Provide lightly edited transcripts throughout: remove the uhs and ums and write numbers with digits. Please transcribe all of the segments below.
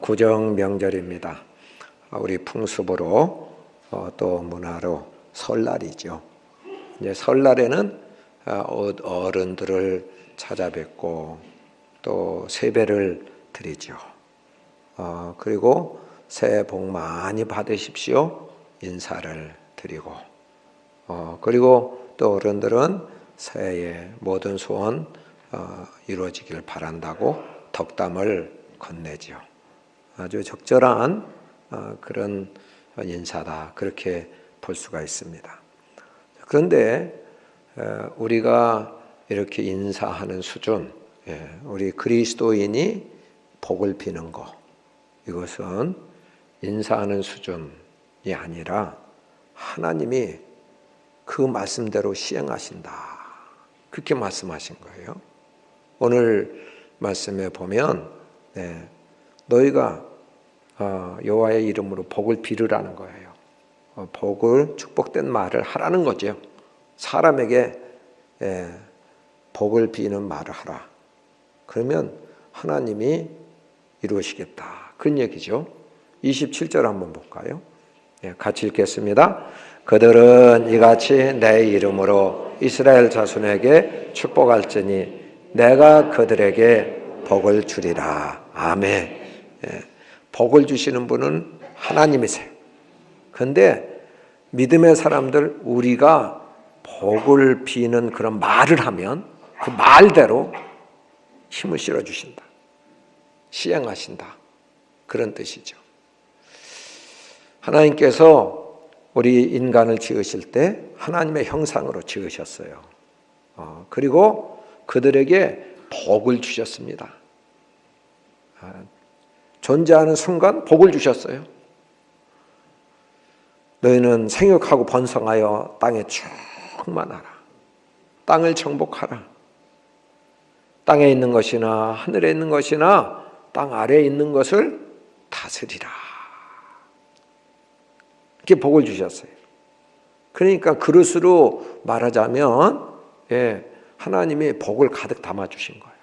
구정 명절입니다. 우리 풍습으로 또 문화로 설날이죠. 이제 설날에는 어른들을 찾아뵙고 또 세배를 드리죠. 그리고 새해 복 많이 받으십시오 인사를 드리고, 그리고 또 어른들은 새해에 모든 소원 이루어지길 바란다고 덕담을 건네죠. 아주 적절한 그런 인사다, 그렇게 볼 수가 있습니다. 그런데 우리가 이렇게 인사하는 수준, 우리 그리스도인이 복을 비는 것, 이것은 인사하는 수준이 아니라 하나님이 그 말씀대로 시행하신다, 그렇게 말씀하신 거예요. 오늘 말씀에 보면 너희가 여호와의 이름으로 복을 비르라는 거예요. 복을, 축복된 말을 하라는 거죠. 사람에게 복을 비는 말을 하라. 그러면 하나님이 이루시겠다, 그런 얘기죠. 27절 한번 볼까요? 같이 읽겠습니다. 그들은 이같이 내 이름으로 이스라엘 자손에게 축복할지니 내가 그들에게 복을 주리라. 아멘. 복을 주시는 분은 하나님이세요. 그런데 믿음의 사람들, 우리가 복을 비는 그런 말을 하면 그 말대로 힘을 실어주신다, 시행하신다, 그런 뜻이죠. 하나님께서 우리 인간을 지으실 때 하나님의 형상으로 지으셨어요. 그리고 그들에게 복을 주셨습니다. 존재하는 순간 복을 주셨어요. 너희는 생육하고 번성하여 땅에 충만하라. 땅을 정복하라. 땅에 있는 것이나 하늘에 있는 것이나 땅 아래에 있는 것을 다스리라. 이렇게 복을 주셨어요. 그러니까 그릇으로 말하자면 하나님이 복을 가득 담아주신 거예요.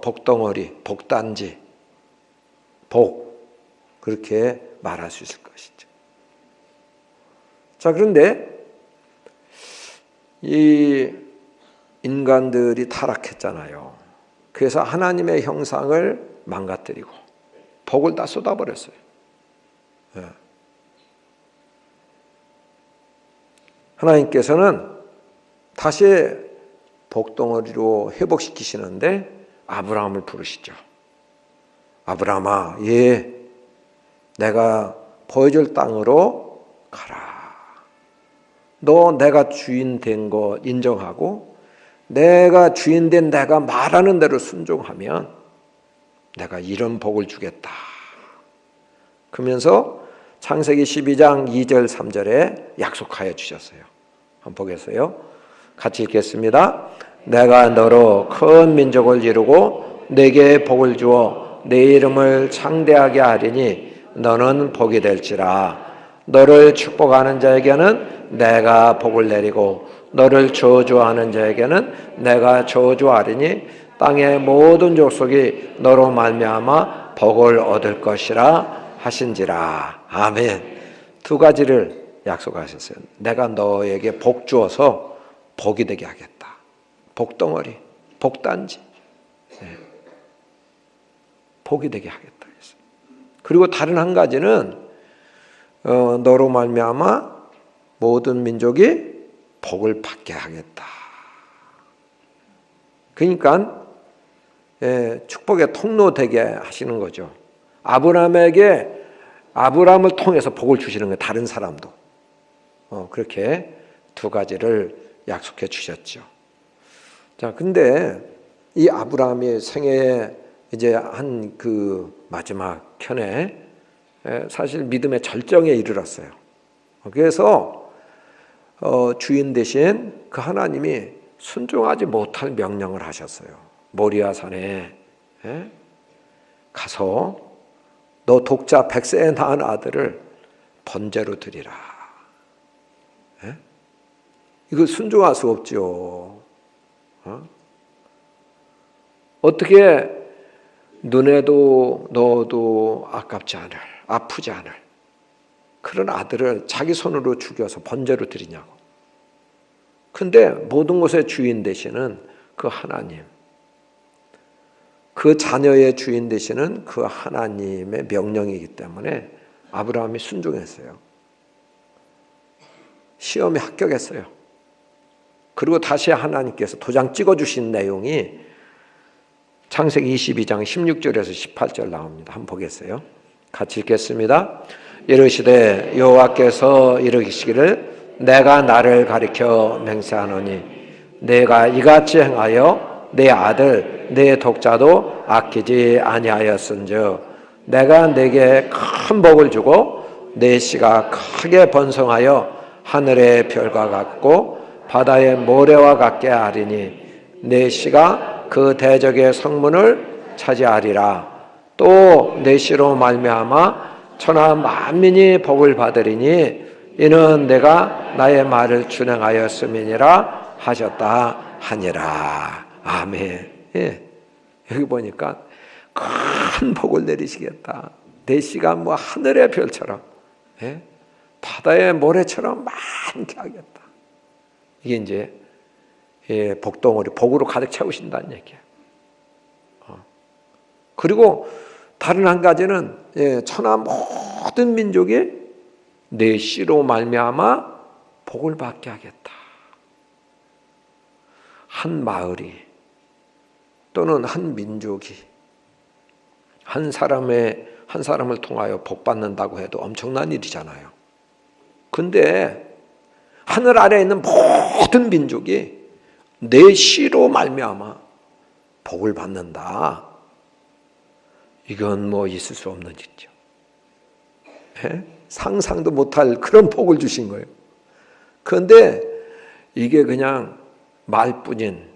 복덩어리, 복단지, 복, 그렇게 말할 수 있을 것이죠. 자, 그런데 이 인간들이 타락했잖아요. 그래서 하나님의 형상을 망가뜨리고 복을 다 쏟아버렸어요. 하나님께서는 다시 복덩어리로 회복시키시는데 아브라함을 부르시죠. 아브라함아, 내가 보여줄 땅으로 가라. 너 내가 주인 된 거 인정하고 내가 주인 된 내가 말하는 대로 순종하면 내가 이런 복을 주겠다. 그러면서 창세기 12장 2절 3절에 약속하여 주셨어요. 한번 보겠어요? 같이 읽겠습니다. 내가 너로 큰 민족을 이루고 내게 복을 주어 내 이름을 창대하게 하리니 너는 복이 될지라. 너를 축복하는 자에게는 내가 복을 내리고 너를 저주하는 자에게는 내가 저주하리니 땅의 모든 족속이 너로 말미암아 복을 얻을 것이라 하신지라. 아멘. 두 가지를 약속하셨어요. 내가 너에게 복 주어서 복이 되게 하겠다. 복덩어리, 복단지, 복이 되게 하겠다. 그리고 다른 한 가지는 너로 말미암아 모든 민족이 복을 받게 하겠다. 그러니까 축복의 통로 되게 하시는 거죠. 아브라함을 통해서 복을 주시는 거예요. 다른 사람도. 그렇게 두 가지를 약속해 주셨죠. 자, 근데 이 아브라함의 생애에 이제 한 그 마지막 편에 사실 믿음의 절정에 이르렀어요. 그래서 주인 대신 그 하나님이 순종하지 못할 명령을 하셨어요. 모리아산에 가서 너 독자 100세에 낳은 아들을 번제로 드리라. 이거 순종할 수 없죠. 어떻게 눈에도 넣어도 아깝지 않을, 아프지 않을 그런 아들을 자기 손으로 죽여서 번제로 드리냐고. 근데 모든 것의 주인 되시는 그 하나님, 그 자녀의 주인 되시는 그 하나님의 명령이기 때문에 아브라함이 순종했어요. 시험에 합격했어요. 그리고 다시 하나님께서 도장 찍어주신 내용이 창세기 22장 16절에서 18절 나옵니다. 한번 보겠어요. 같이 읽겠습니다. 이르시되 여호와께서 이르시기를 내가 나를 가리켜 맹세하노니 내가 이같이 행하여 내 아들 내 독자도 아끼지 아니하였은즉 내가 내게 큰 복을 주고 내 씨가 크게 번성하여 하늘의 별과 같고 바다의 모래와 같게 하리니 내 씨가 그 대적의 성문을 차지하리라. 또 내 씨로 말미암아 천하 만민이 복을 받으리니 이는 내가 나의 말을 준행하였음이니라 하셨다 하니라. 아멘. 예. 여기 보니까 큰 복을 내리시겠다. 내 씨가 뭐 하늘의 별처럼, 예? 바다의 모래처럼 많게 하겠다. 이게 이제 복덩어리, 복으로 가득 채우신다는 얘기예요. 그리고 다른 한 가지는 천하 모든 민족이 내 씨로 말미암아 복을 받게 하겠다. 한 마을이 또는 한 민족이 한 사람을 통하여 복 받는다고 해도 엄청난 일이잖아요. 근데 하늘 아래에 있는 모든 민족이 내 씨로 말미암아 복을 받는다. 이건 뭐 있을 수 없는 일이죠. 예? 상상도 못할 그런 복을 주신 거예요. 그런데 이게 그냥 말뿐인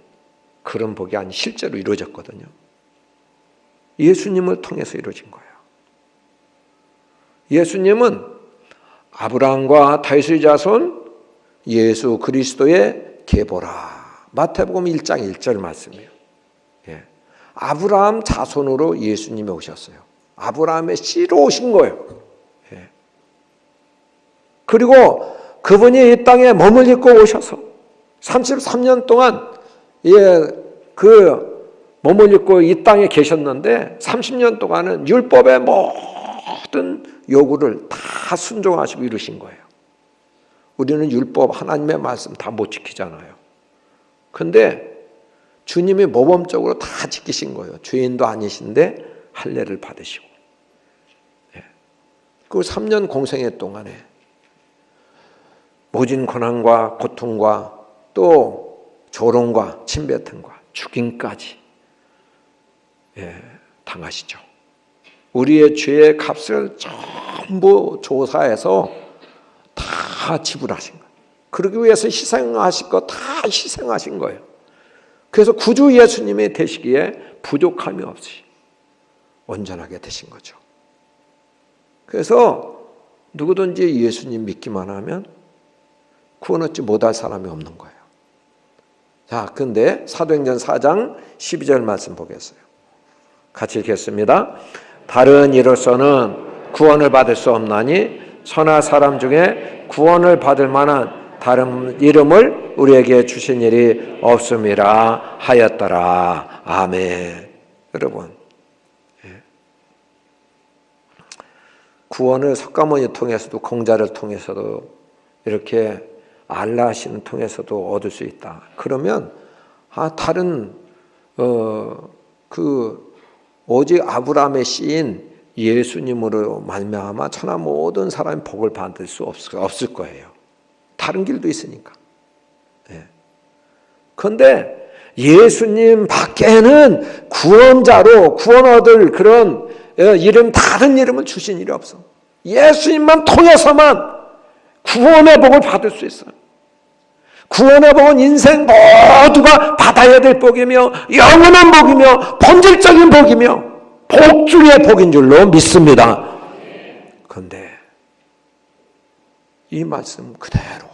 그런 복이 아닌 실제로 이루어졌거든요. 예수님을 통해서 이루어진 거예요. 예수님은 아브라함과 다윗의 자손 예수 그리스도의 계보라. 마태복음 1장 1절 말씀이에요. 예. 아브라함 자손으로 예수님이 오셨어요. 아브라함의 씨로 오신 거예요. 예. 그리고 그분이 이 땅에 몸을 입고 오셔서 33년 동안 그 몸을 입고 이 땅에 계셨는데 30년 동안은 율법의 모든 요구를 다 순종하시고 이루신 거예요. 우리는 율법 하나님의 말씀 다 못 지키잖아요. 근데 주님이 모범적으로 다 지키신 거예요. 죄인도 아니신데 할례를 받으시고. 그 3년 공생애 동안에 모진 고난과 고통과 또 조롱과 침뱉음과 죽임까지 당하시죠. 우리의 죄의 값을 전부 조사해서 다 지불하신 거예요. 그러기 위해서 희생하실 거 다 희생하신 거예요. 그래서 구주 예수님이 되시기에 부족함이 없이 온전하게 되신 거죠. 그래서 누구든지 예수님 믿기만 하면 구원 얻지 못할 사람이 없는 거예요. 자, 근데 사도행전 4장 12절 말씀 보겠어요. 같이 읽겠습니다. 다른 이로서는 구원을 받을 수 없나니 천하 사람 중에 구원을 받을 만한 다른 이름을 우리에게 주신 일이 없음이라 하였더라. 아멘. 여러분, 구원을 석가모니 통해서도 공자를 통해서도 이렇게 알라하시는 통해서도 얻을 수 있다. 그러면 다른 오직 아브라함의 씨인 예수님으로 말미암아 천하 모든 사람이 복을 받을 수 없을 거예요. 다른 길도 있으니까. 그런데 예수님 밖에는 구원자로 구원 얻을 그런 이름, 다른 이름을 주신 일이 없어. 예수님만 통해서만 구원의 복을 받을 수 있어요. 구원의 복은 인생 모두가 받아야 될 복이며 영원한 복이며 본질적인 복이며 복 중의 복인 줄로 믿습니다. 그런데 이 말씀 그대로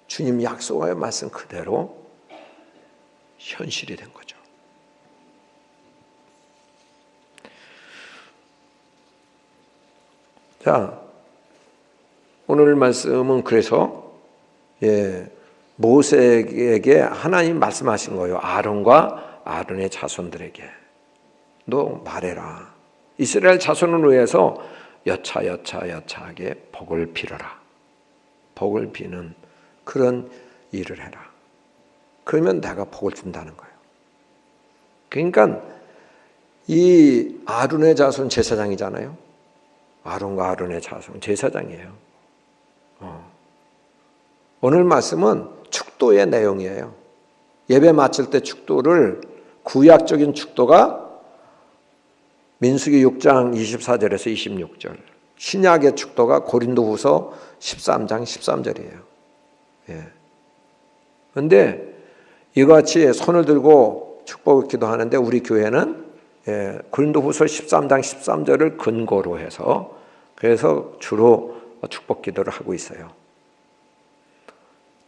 주님 약속의 말씀 그대로 현실이 된 거죠. 자, 오늘 말씀은 그래서 모세에게 하나님 말씀하신 거예요. 아론과 아론의 자손들에게 너 말해라. 이스라엘 자손을 위해서 여차하게 복을 빌어라. 복을 비는 그런 일을 해라. 그러면 내가 복을 준다는 거예요. 그러니까 이 아론의 자손 제사장이잖아요. 아론과 아론의 자손 제사장이에요. 오늘 말씀은 축도의 내용이에요. 예배 마칠 때 축도를 구약적인 축도가 민수기 6장 24절에서 26절, 신약의 축도가 고린도후서 13장 13절이에요. 그런데 이같이 손을 들고 축복을 기도하는데 우리 교회는 고린도후서 13장 13절을 근거로 해서 그래서 주로 축복 기도를 하고 있어요.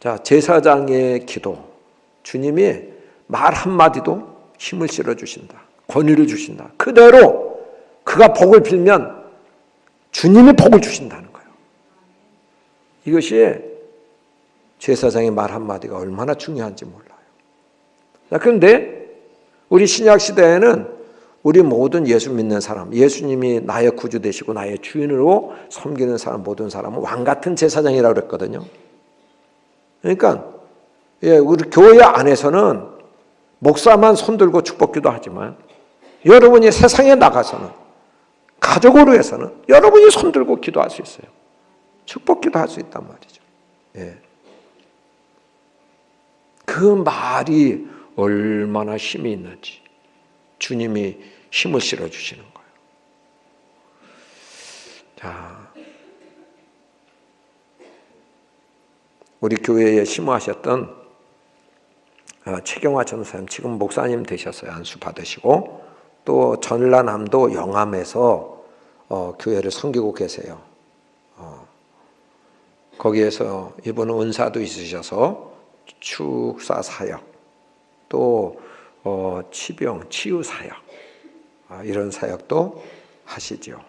자, 제사장의 기도, 주님이 말 한마디도 힘을 실어주신다. 권위를 주신다. 그대로 그가 복을 빌면 주님이 복을 주신다는 거예요. 이것이 제사장의 말 한마디가 얼마나 중요한지 몰라요. 자, 그런데 우리 신약 시대에는 우리 모든 예수 믿는 사람, 예수님이 나의 구주 되시고 나의 주인으로 섬기는 사람, 모든 사람은 왕 같은 제사장이라고 그랬거든요. 그러니까 우리 교회 안에서는 목사만 손들고 축복기도 하지만 여러분이 세상에 나가서는 가족으로 해서는 여러분이 손들고 기도할 수 있어요. 축복기도 할 수 있단 말이죠. 그 말이 얼마나 힘이 있는지 주님이 힘을 실어주시는 거예요. 자, 우리 교회에 심호하셨던 최경화 전사님 지금 목사님 되셨어요. 안수 받으시고 또 전라남도 영암에서 교회를 섬기고 계세요. 거기에서 이분은 은사도 있으셔서 축사 사역 또 치병 치유 사역 이런 사역도 하시죠.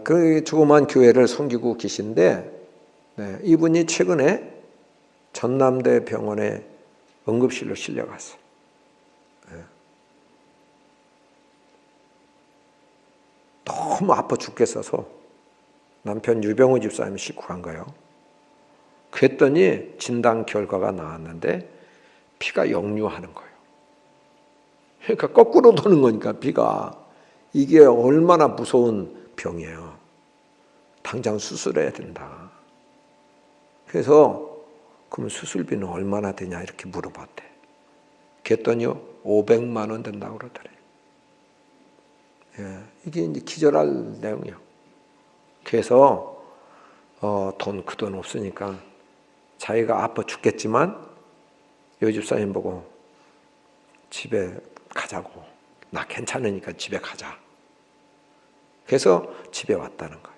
그 조그만 교회를 섬기고 계신데 이분이 최근에 전남대 병원에 응급실로 실려갔어요. 너무 아파 죽겠어서 남편 유병우 집사님이 싣고 간 거예요. 그랬더니 진단 결과가 나왔는데 피가 역류하는 거예요. 그러니까 거꾸로 도는 거니까 피가 이게 얼마나 무서운 병이에요. 당장 수술해야 된다. 그래서 그럼 수술비는 얼마나 되냐 이렇게 물어봤대. 그랬더니 500만 원 된다고 그러더래요. 이게 이제 기절할 내용이에요. 그래서 그 돈 없으니까 자기가 아파 죽겠지만 여 집사님 보고 집에 가자고. 나 괜찮으니까 집에 가자. 그래서 집에 왔다는 거예요.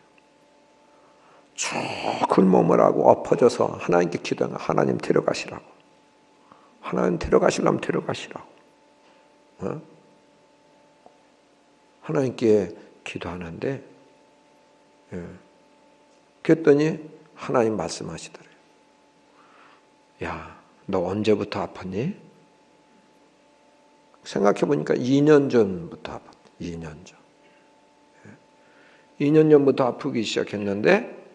쭉 글몸을 하고 엎어져서 하나님께 기도하면 하나님 데려가시라고. 하나님 데려가시려면 데려가시라고. 하나님께 기도하는데 그랬더니 하나님 말씀하시더래요. 야, 너 언제부터 아팠니? 생각해보니까 2년 전부터 아팠다. 2년 전. 2년 전부터 아프기 시작했는데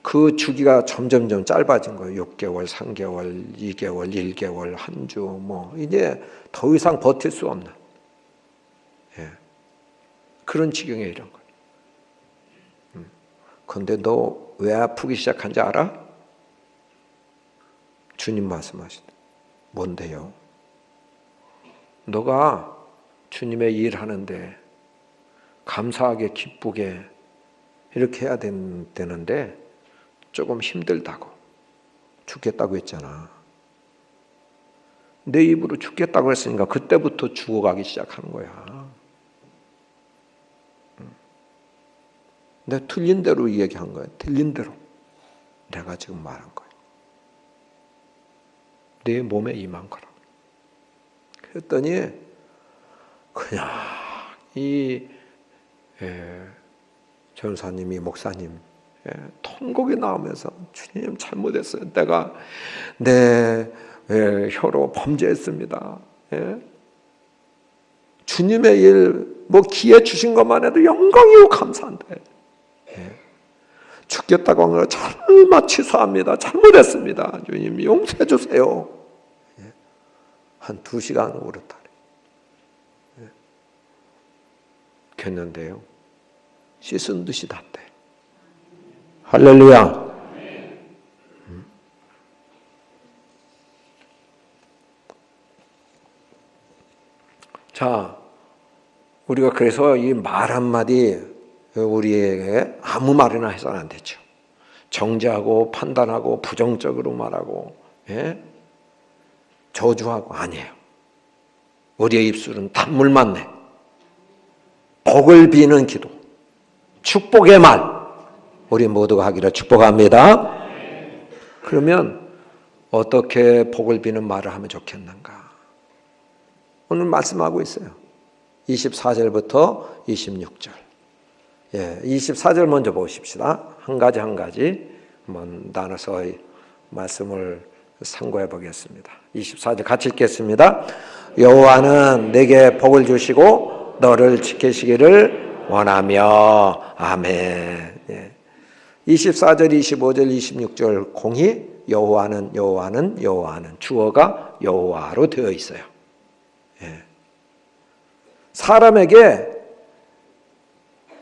그 주기가 점점점 짧아진 거예요. 6개월, 3개월, 2개월, 1개월, 한 주, 뭐 이제 더 이상 버틸 수 없는 그런 지경에 이런 거예요. 그런데 너 왜 아프기 시작한지 알아? 주님 말씀하시다. 뭔데요? 너가 주님의 일 하는데 감사하게 기쁘게 이렇게 해야 되는데 조금 힘들다고 죽겠다고 했잖아. 내 입으로 죽겠다고 했으니까 그때부터 죽어가기 시작하는 거야. 내가 틀린 대로 얘기한 거야. 틀린 대로 내가 지금 말한 거야. 내 몸에 임한 거라. 그랬더니 그냥 이 전사님이 목사님 통곡이 나오면서 주님 잘못했어요. 내가 내 혀로 범죄했습니다. 주님의 일 기회 주신 것만 해도 영광이고 감사한데 죽겠다고 한 걸 잘못 취소합니다. 잘못했습니다. 주님 용서해 주세요. 한 2시간 울었다니. 했는데요. 씻은 듯이 닿대. 할렐루야. 자, 우리가 그래서 이 말 한마디 우리에게 아무 말이나 해서는 안 되죠. 정죄하고 판단하고 부정적으로 말하고 저주하고 아니에요. 우리의 입술은 단물만 내. 복을 비는 기도, 축복의 말 우리 모두가 하기를 축복합니다. 그러면 어떻게 복을 비는 말을 하면 좋겠는가? 오늘 말씀하고 있어요. 24절부터 26절. 24절 먼저 보십시다. 한 가지 한번 나눠서 말씀을 상고해 보겠습니다. 24절 같이 읽겠습니다. 여호와는 내게 복을 주시고 너를 지키시기를 원하며. 아멘. 24절, 25절, 26절 공이 여호와는 주어가 여호와로 되어 있어요. 사람에게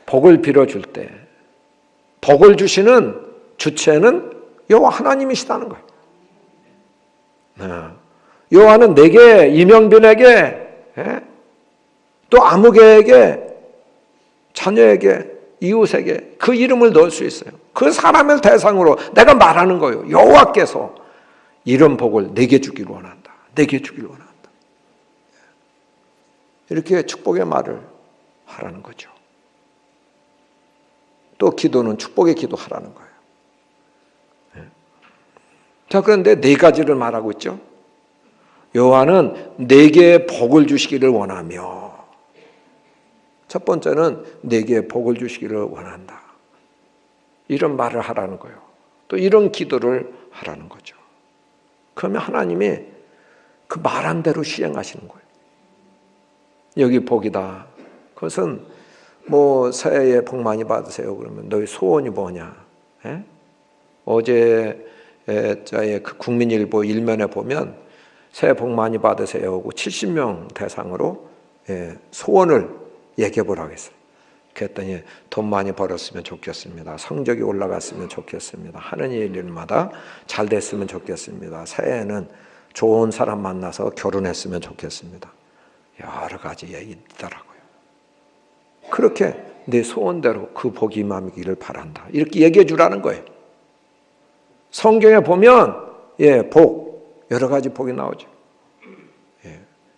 복을 빌어줄 때 복을 주시는 주체는 여호와 하나님이시다는 거예요. 여호와는 내게, 이명빈에게, 또 아무개에게, 자녀에게, 이웃에게 그 이름을 넣을 수 있어요. 그 사람을 대상으로 내가 말하는 거예요. 여호와께서 이런 복을 내게 주기를 원한다. 내게 주기를 원한다. 이렇게 축복의 말을 하라는 거죠. 또 기도는 축복의 기도하라는 거예요. 자, 그런데 4가지를 말하고 있죠. 여호와는 내게 복을 주시기를 원하며. 첫 번째는 내게 복을 주시기를 원한다. 이런 말을 하라는 거예요. 또 이런 기도를 하라는 거죠. 그러면 하나님이 그 말한 대로 시행하시는 거예요. 여기 복이다. 그것은 새해에 복 많이 받으세요. 그러면 너희 소원이 뭐냐? 어제 그 국민일보 일면에 보면 새해 복 많이 받으세요 하고 70명 대상으로 소원을 얘기해 보라고 했어요. 그랬더니 돈 많이 벌었으면 좋겠습니다. 성적이 올라갔으면 좋겠습니다. 하는 일마다 잘 됐으면 좋겠습니다. 새해에는 좋은 사람 만나서 결혼했으면 좋겠습니다. 여러 가지 얘기 있더라고요. 그렇게 내 소원대로 그 복이 임하기를 바란다. 이렇게 얘기해 주라는 거예요. 성경에 보면 복 여러 가지 복이 나오죠.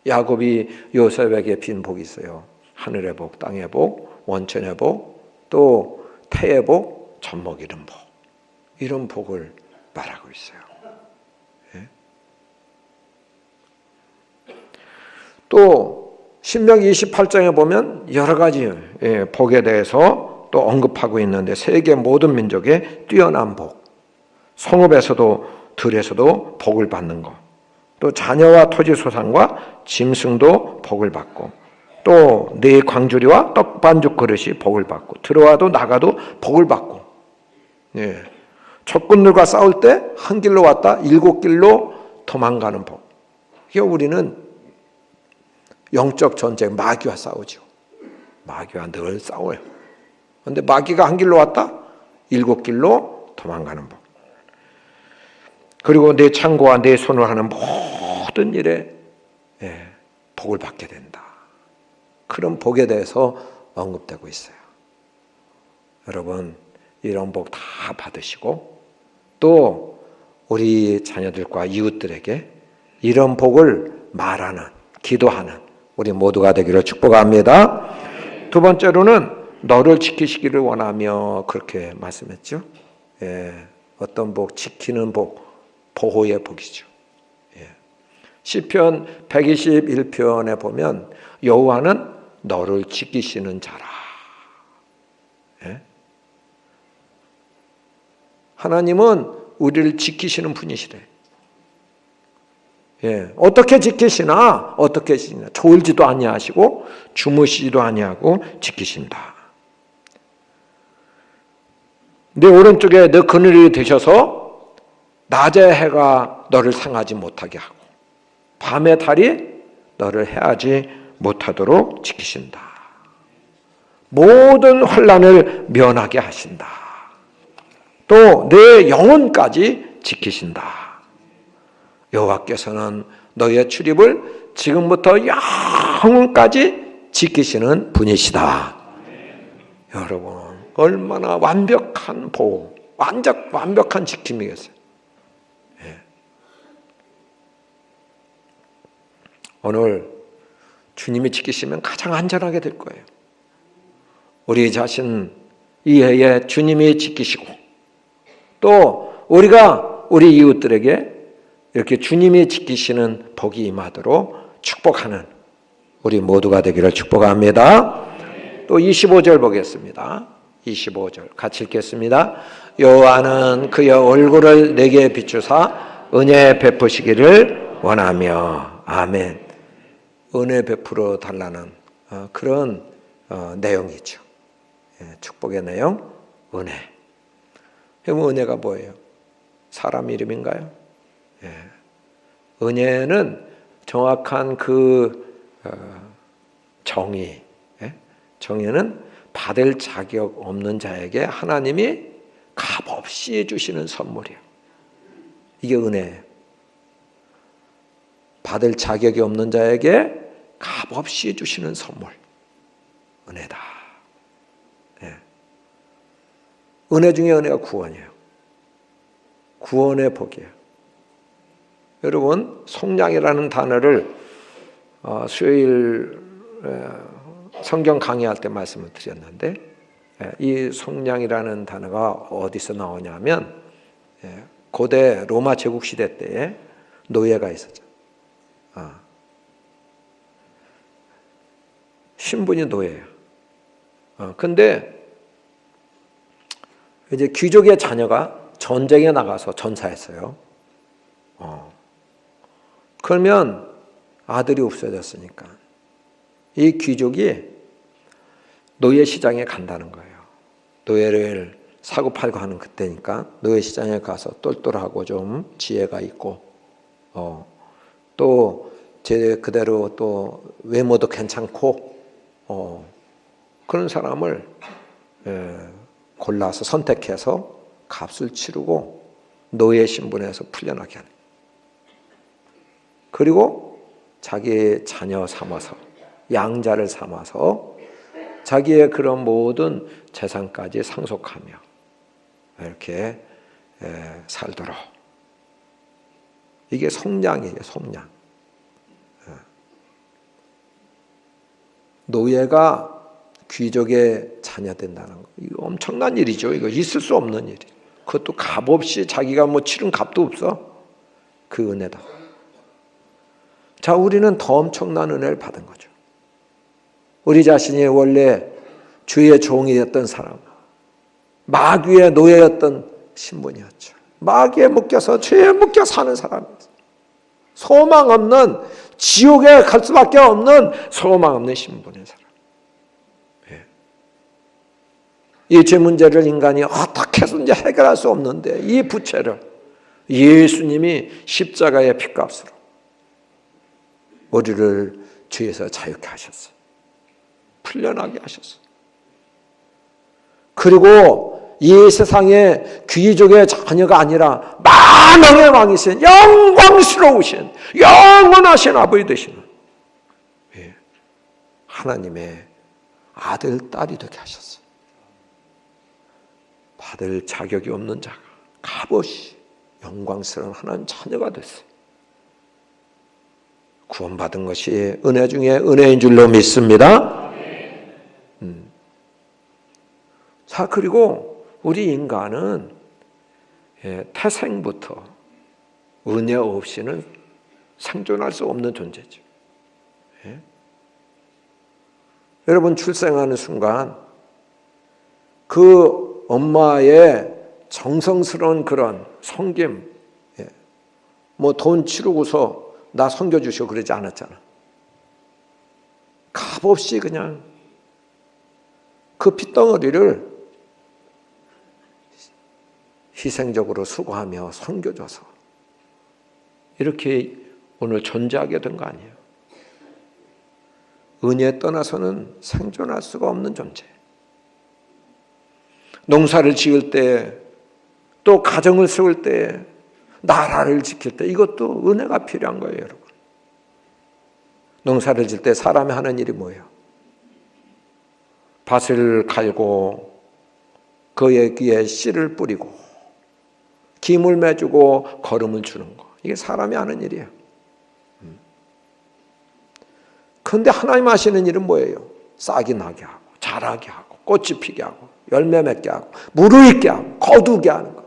야곱이 요셉에게 빈 복이 있어요. 하늘의 복, 땅의 복, 원천의 복, 또 태의 복, 젖먹 이른 복. 이런 복을 말하고 있어요. 또 신명기 28장에 보면 여러 가지 복에 대해서 또 언급하고 있는데 세계 모든 민족의 뛰어난 복, 성읍에서도 들에서도 복을 받는 것, 또 자녀와 토지 소산과 짐승도 복을 받고, 또 네 광주리와 떡반죽 그릇이 복을 받고, 들어와도 나가도 복을 받고, 적군들과 싸울 때 한 길로 왔다 7길로 도망가는 복. 이게 우리는 영적 전쟁, 마귀와 싸우죠. 마귀와 늘 싸워요. 그런데 마귀가 한 길로 왔다 7길로 도망가는 법. 그리고 내 창고와 내 손을 하는 모든 일에 복을 받게 된다. 그런 복에 대해서 언급되고 있어요. 여러분 이런 복 다 받으시고 또 우리 자녀들과 이웃들에게 이런 복을 말하는, 기도하는 우리 모두가 되기를 축복합니다. 두 번째로는 너를 지키시기를 원하며 그렇게 말씀했죠. 어떤 복? 지키는 복, 보호의 복이죠. 시편 121편에 보면 여호와는 너를 지키시는 자라. 예? 하나님은 우리를 지키시는 분이시래. 예, 어떻게 지키시나? 어떻게 지키시나? 졸지도 아니하시고 주무시지도 아니하고 지키신다. 내 오른쪽에 너 그늘이 되셔서 낮에 해가 너를 상하지 못하게 하고 밤에 달이 너를 해하지 못하도록 지키신다. 모든 환난을 면하게 하신다. 또 내 영혼까지 지키신다. 여호와께서는 너의 출입을 지금부터 영원까지 지키시는 분이시다. 여러분, 얼마나 완벽한 보호, 완벽한 지킴이겠어요. 예. 오늘 주님이 지키시면 가장 안전하게 될 거예요. 우리 자신 이해에 주님이 지키시고 또 우리가 우리 이웃들에게 이렇게 주님이 지키시는 복이 임하도록 축복하는 우리 모두가 되기를 축복합니다. 또 25절 보겠습니다. 25절 같이 읽겠습니다. 여호와는 그의 얼굴을 내게 비추사 은혜 베푸시기를 원하며. 아멘. 은혜 베풀어 달라는 그런 내용이죠. 축복의 내용, 은혜. 그럼 은혜가 뭐예요? 사람 이름인가요? 은혜는 정확한 그 정의, 정의는 받을 자격 없는 자에게 하나님이 값없이 주시는 선물이에요. 이게 은혜예요. 받을 자격이 없는 자에게 값없이 주시는 선물, 은혜다. 은혜 중에 은혜가 구원이에요. 구원의 복이에요. 여러분, 속량이라는 단어를 수요일 성경 강의할 때 말씀을 드렸는데, 이 속량이라는 단어가 어디서 나오냐면 고대 로마 제국 시대 때에 노예가 있었죠. 신분이 노예예요. 근데 이제 귀족의 자녀가 전쟁에 나가서 전사했어요. 그러면 아들이 없어졌으니까 이 귀족이 노예 시장에 간다는 거예요. 노예를 사고 팔고 하는 그때니까 노예 시장에 가서 똘똘하고 좀 지혜가 있고 또 제 그대로 또 외모도 괜찮고 그런 사람을 골라서 선택해서 값을 치르고 노예 신분에서 풀려나게 하는. 그리고 자기의 자녀 삼아서 양자를 삼아서 자기의 그런 모든 재산까지 상속하며 이렇게 살도록. 이게 속량이에요. 속량. 노예가 귀족의 자녀 된다는 거, 이거 엄청난 일이죠. 이거 있을 수 없는 일이. 그것도 값없이 자기가 뭐 치른 값도 없어. 그 은혜다. 자, 우리는 더 엄청난 은혜를 받은 거죠. 우리 자신이 원래 주의 종이었던 사람, 마귀의 노예였던 신분이었죠. 마귀에 묶여서 죄에 묶여 사는 사람이었어요. 소망 없는, 지옥에 갈 수밖에 없는 소망 없는 신분의 사람. 이 죄 문제를 인간이 어떻게 해서든지 해결할 수 없는데 이 부채를 예수님이 십자가의 핏값으로 우리를 죄에서 자유케 하셨어요. 풀려나게 하셨어요. 그리고 이 세상의 귀족의 자녀가 아니라 만왕의 왕이신 영광스러우신 영원하신 아버지 되시는 하나님의 아들, 딸이 되게 하셨어요. 받을 자격이 없는 자가 값없이 영광스러운 하나님 자녀가 됐어요. 구원받은 것이 은혜 중에 은혜인 줄로 믿습니다. 자, 그리고 우리 인간은 태생부터 은혜 없이는 생존할 수 없는 존재죠. 여러분 출생하는 순간 그 엄마의 정성스러운 그런 섬김, 뭐 돈 치르고서 나 섬겨주시오 그러지 않았잖아. 값없이 그냥 그 핏덩어리를 희생적으로 수고하며 섬겨줘서 이렇게 오늘 존재하게 된 거 아니에요. 은혜에 떠나서는 생존할 수가 없는 존재. 농사를 지을 때, 또 가정을 세울 때, 나라를 지킬 때 이것도 은혜가 필요한 거예요, 여러분. 농사를 지을 때 사람이 하는 일이 뭐예요? 밭을 갈고 거기에 씨를 뿌리고 김을 매주고 거름을 주는 거. 이게 사람이 하는 일이에요. 그런데 하나님 하시는 일은 뭐예요? 싹이 나게 하고 자라게 하고 꽃이 피게 하고 열매 맺게 하고 무르익게 하고 거두게 하는 거.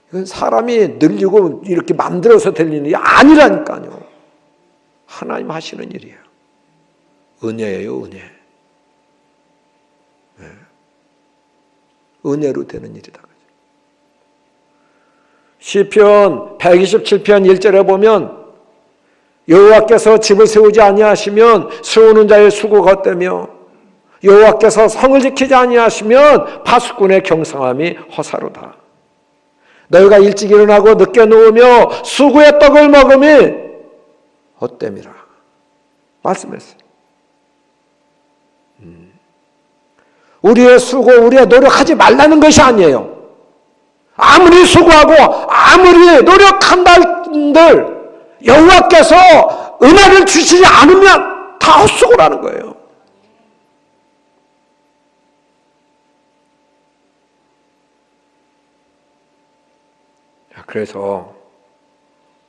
이건 사람이 늘리고 이렇게 만들어서 될 일이 아니라니까요. 하나님 하시는 일이에요. 은혜예요, 은혜. 네. 은혜로 되는 일이다. 시편 127편 1절에 보면 여호와께서 집을 세우지 아니하시면 세우는 자의 수고가 헛되며 여호와께서 성을 지키지 아니하시면 파수꾼의 경성함이 허사로다. 너희가 일찍 일어나고 늦게 누우며 수고의 떡을 먹음이 헛됨이라 말씀했어요. 우리의 수고, 우리의 노력하지 말라는 것이 아니에요. 아무리 수고하고 아무리 노력한다들 여호와께서 은혜를 주시지 않으면 다 헛수고라는 거예요. 그래서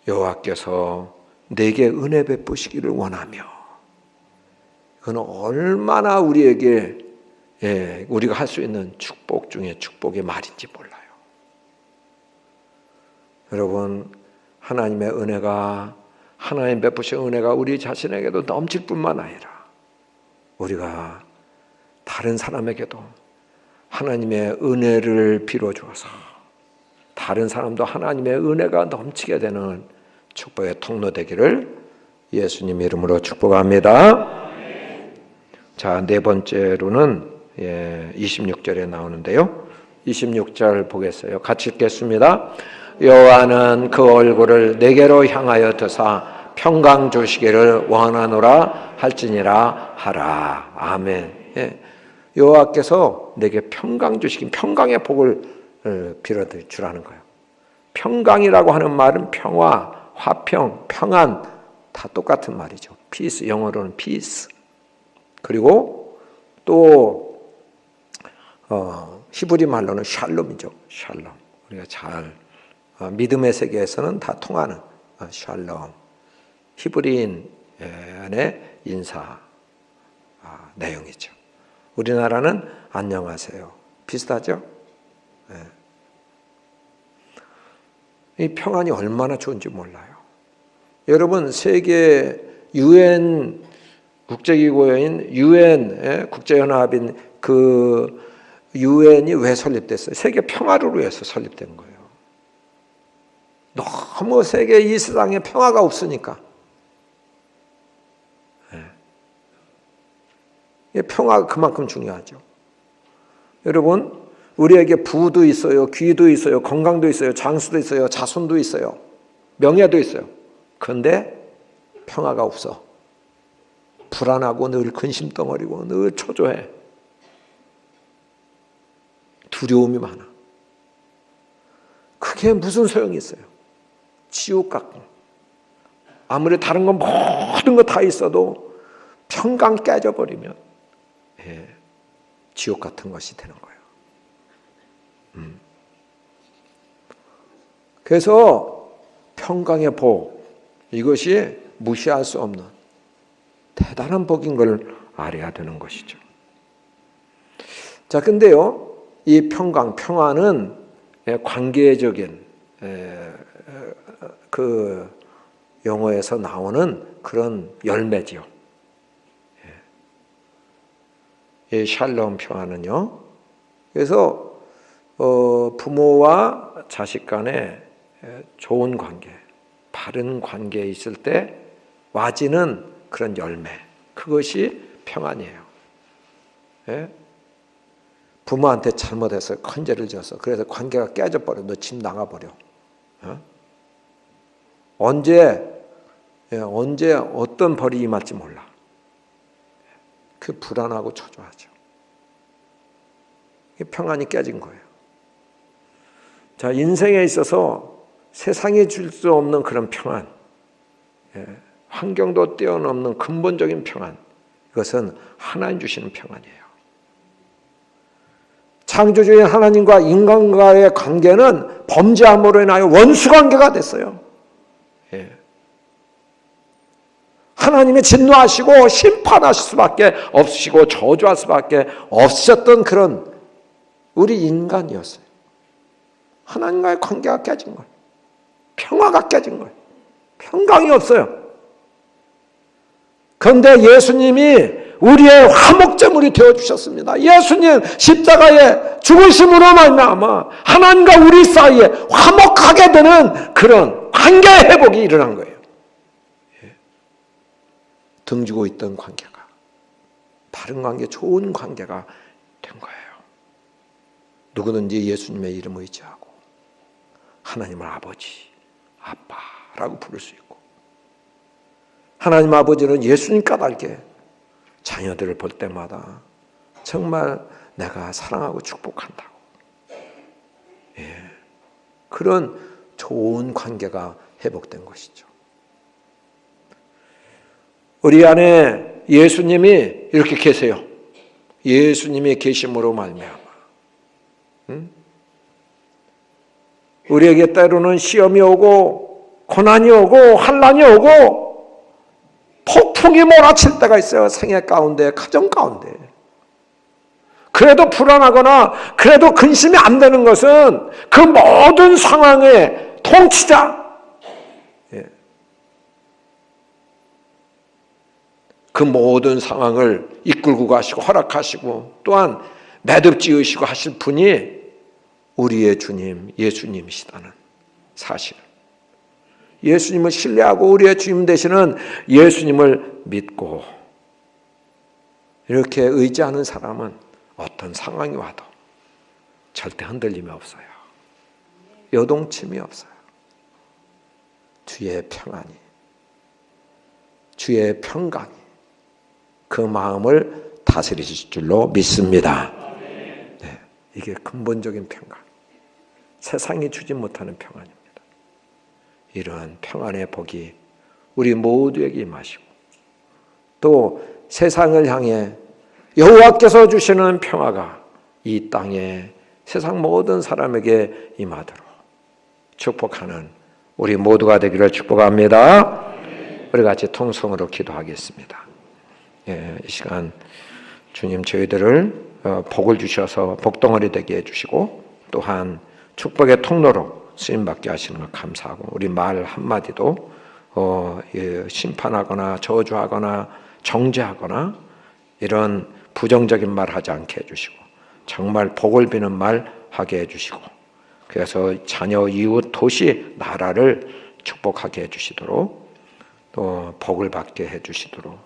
여호와께서 내게 은혜 베푸시기를 원하며, 그건 얼마나 우리에게 우리가 할 수 있는 축복 중에 축복의 말인지 몰라요. 여러분, 하나님의 은혜가, 하나님 베푸신 은혜가 우리 자신에게도 넘칠 뿐만 아니라 우리가 다른 사람에게도 하나님의 은혜를 빌어주어서 다른 사람도 하나님의 은혜가 넘치게 되는 축복의 통로 되기를 예수님 이름으로 축복합니다. 자, 네 번째로는 26절에 나오는데요. 26절 보겠어요. 같이 읽겠습니다. 여호와는 그 얼굴을 내게로 향하여 드사 평강 주시기를 원하노라 할지니라 하라. 아멘. 여호와께서 내게 평강 주시긴, 평강의 복을 빌어주라는 거예요. 평강이라고 하는 말은 평화, 화평, 평안 다 똑같은 말이죠. 피스, 영어로는 피스. 그리고 또 히브리 말로는 샬롬이죠. 샬롬. 우리가 잘 믿음의 세계에서는 다 통하는 샬롬. 히브리인의 인사 내용이죠. 우리나라는 안녕하세요. 비슷하죠? 이 평안이 얼마나 좋은지 몰라요. 여러분, 세계 UN 국제기구인 UN 국제연합인 그 UN이 왜 설립됐어요? 세계 평화를 위해서 설립된 거예요. 너무 세계 이 세상에 평화가 없으니까. 평화가 그만큼 중요하죠. 여러분, 우리에게 부도 있어요, 귀도 있어요, 건강도 있어요, 장수도 있어요, 자손도 있어요, 명예도 있어요. 그런데 평화가 없어. 불안하고 늘 근심덩어리고 늘 초조해. 두려움이 많아. 그게 무슨 소용이 있어요? 지옥 같고. 아무리 다른 건 모든 거 다 있어도 평강 깨져버리면 지옥 같은 것이 되는 거예요. 그래서 평강의 복, 이것이 무시할 수 없는 대단한 복인 걸 알아야 되는 것이죠. 자, 근데요, 이 평강, 평화는 관계적인 그 영어에서 나오는 그런 열매지요. 이 샬롬 평안은요. 그래서 부모와 자식 간에 좋은 관계, 바른 관계에 있을 때 와지는 그런 열매, 그것이 평안이에요. 예? 부모한테 잘못해서 큰 죄를 지었어. 그래서 관계가 깨져버려. 너 집 나가버려. 언제 어떤 벌이 임할지 몰라. 그 불안하고 초조하죠. 평안이 깨진 거예요. 자, 인생에 있어서 세상이 줄 수 없는 그런 평안, 환경도 뛰어넘는 근본적인 평안, 이것은 하나님 주시는 평안이에요. 창조주인 하나님과 인간과의 관계는 범죄함으로 인하여 원수관계가 됐어요. 하나님이 진노하시고 심판하실 수밖에 없으시고 저주할 수밖에 없으셨던 그런 우리 인간이었어요. 하나님과의 관계가 깨진 거예요. 평화가 깨진 거예요. 평강이 없어요. 그런데 예수님이 우리의 화목제물이 되어주셨습니다. 예수님 십자가에 죽으심으로 말미암아 하나님과 우리 사이에 화목하게 되는 그런 관계 회복이 일어난 거예요. 등지고 있던 관계가 바른 관계, 좋은 관계가 된 거예요. 누구든지 예수님의 이름을 의지하고 하나님을 아버지, 아빠라고 부를 수 있고, 하나님 아버지는 예수님 까닭에 자녀들을 볼 때마다 정말 내가 사랑하고 축복한다고, 그런 좋은 관계가 회복된 것이죠. 우리 안에 예수님이 이렇게 계세요. 예수님이 계심으로 말미암아 우리에게 때로는 시험이 오고 고난이 오고 환난이 오고 폭풍이 몰아칠 때가 있어요. 생애 가운데, 가정 가운데. 그래도 불안하거나 그래도 근심이 안 되는 것은 그 모든 상황의 통치자, 그 모든 상황을 이끌고 가시고 허락하시고 또한 매듭 지으시고 하실 분이 우리의 주님 예수님이시다는 사실, 예수님을 신뢰하고 우리의 주님 되시는 예수님을 믿고 이렇게 의지하는 사람은 어떤 상황이 와도 절대 흔들림이 없어요. 요동침이 없어요. 주의 평안이, 주의 평강이 그 마음을 다스리실 줄로 믿습니다. 네, 이게 근본적인 평강, 세상이 주지 못하는 평안입니다. 이러한 평안의 복이 우리 모두에게 임하시고 또 세상을 향해 여호와께서 주시는 평화가 이 땅에 세상 모든 사람에게 임하도록 축복하는 우리 모두가 되기를 축복합니다. 우리 같이 통성으로 기도하겠습니다. 이 시간 주님 저희들을 복을 주셔서 복덩어리 되게 해주시고 또한 축복의 통로로 쓰임받게 하시는 것 감사하고, 우리 말 한마디도 심판하거나 저주하거나 정죄하거나 이런 부정적인 말 하지 않게 해주시고 정말 복을 비는 말 하게 해주시고, 그래서 자녀, 이웃, 도시, 나라를 축복하게 해주시도록, 또 복을 받게 해주시도록,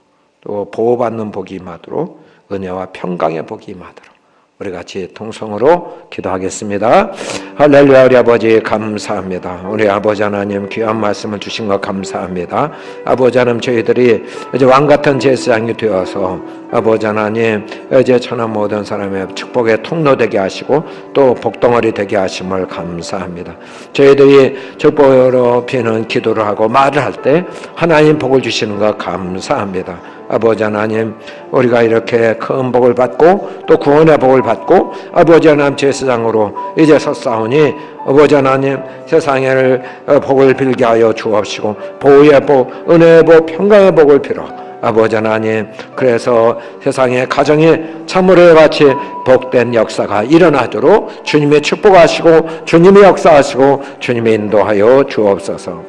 또 보호받는 복이 임하도록, 은혜와 평강의 복이 임하도록 우리 같이 통성으로 기도하겠습니다. 할렐루야. 우리 아버지 감사합니다. 우리 아버지 하나님 귀한 말씀을 주신 것 감사합니다. 아버지 하나님 저희들이 이제 왕같은 제사장이 되어서 아버지 하나님 이제 천하 모든 사람의 축복의 통로 되게 하시고 또 복덩어리 되게 하심을 감사합니다. 저희들이 축복으로 비는 기도를 하고 말을 할 때 하나님 복을 주시는 것 감사합니다. 아버지 하나님 우리가 이렇게 큰 복을 받고 또 구원의 복을 받고 아버지 하나님 제사장으로 이제 섰사오니 아버지 하나님 세상을 복을 빌게 하여 주옵시고 보호의 복, 은혜의 복, 평강의 복을 빌어 아버지 하나님 그래서 세상의 가정이 참으로 같이 복된 역사가 일어나도록 주님의 축복하시고 주님의 역사하시고 주님의 인도하여 주옵소서.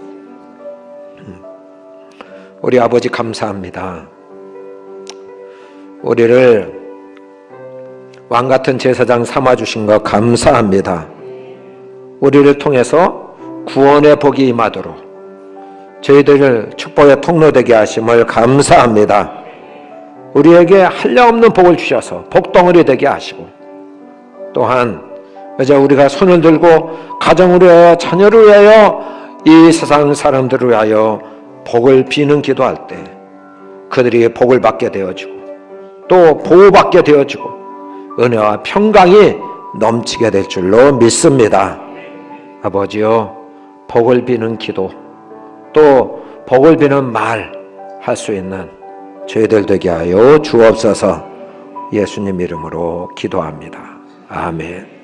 우리 아버지 감사합니다. 우리를 왕같은 제사장 삼아주신 것 감사합니다. 우리를 통해서 구원의 복이 임하도록 저희들을 축복의 통로되게 하심을 감사합니다. 우리에게 한량없는 복을 주셔서 복덩어리 되게 하시고, 또한 이제 우리가 손을 들고 가정을 위하여, 자녀를 위하여, 이 세상 사람들을 위하여 복을 비는 기도할 때 그들이 복을 받게 되어지고 또 보호받게 되어지고 은혜와 평강이 넘치게 될 줄로 믿습니다. 아버지여, 복을 비는 기도, 또 복을 비는 말 할 수 있는 저희들 되게 하여 주옵소서. 예수님 이름으로 기도합니다. 아멘.